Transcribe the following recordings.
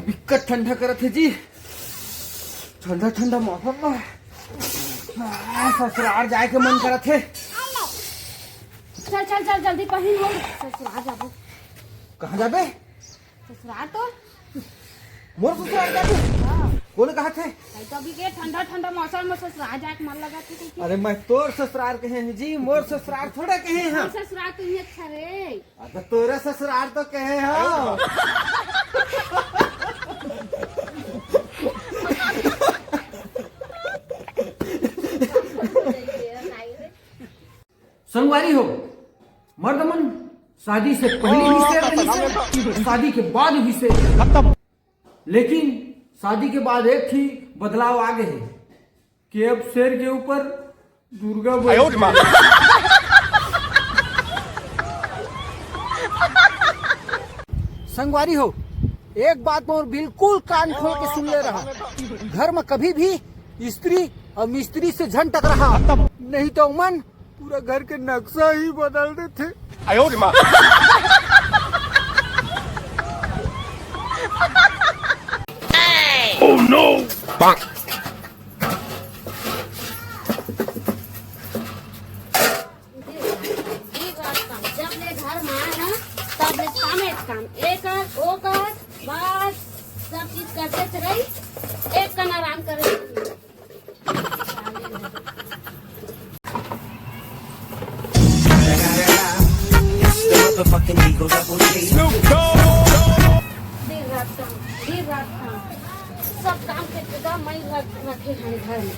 बिकट ठंडा करत है जी। ठंडा ठंडा मौसम में ससुराल जाए के मन करत है। चल चल चल जल्दी कहीं हो ससुराल जाबो। कहाँ जाबे? ससुराल तो मोर ससुराल जाबे। बोले कहा थे? तो अभी के ठंडा ठंडा मौसम में ससुराल जाए के मन लगा थे। अरे मैं तोर ससुराल कहे हैं जी, मोर ससुराल थोड़ा कहे हैं। ससुराल तो ये अच्छा रे। अब तोरा ससुराल तो कहे हो। संगवारी हो, मर्दमन शादी से पहले भी शेर, शादी के बाद भी शेर। लेकिन शादी के बाद एक ही बदलाव आ गए है कि अब शेर के ऊपर दुर्गा संगवारी हो, एक बात और बिल्कुल कान खोल के सुन ले रहा। घर में कभी भी स्त्री और मिस्त्री से झन टकरा नहीं तो मन पूरा घर के नक्शा ही बदल देते। Oh no! Bonk. जब ले घर में आए ना तब ले काम एक ओ कर बस सब चीज करते रही। एक कन आराम करे। दिन रात काम सब काम के जगह मैं रखे हैं घर में।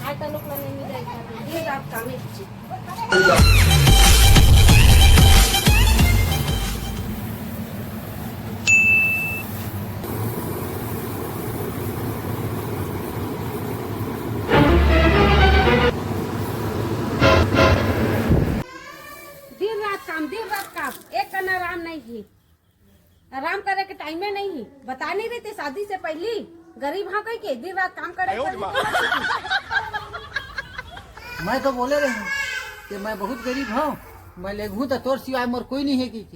आज तो लोग नहीं मिल रहा है। दिन रात काम है। दिन रात काम एक कन आराम नहीं ही। आराम करे के टाइम में नहीं ही। बता नहीं रही थी शादी से पहले गरीब हाँ कह के दिन रात काम करे। मैं तो बोले रही हूँ कि मैं बहुत गरीब हूँ, मैं लेगू तो तोर सिवाय मोर कोई नहीं है की।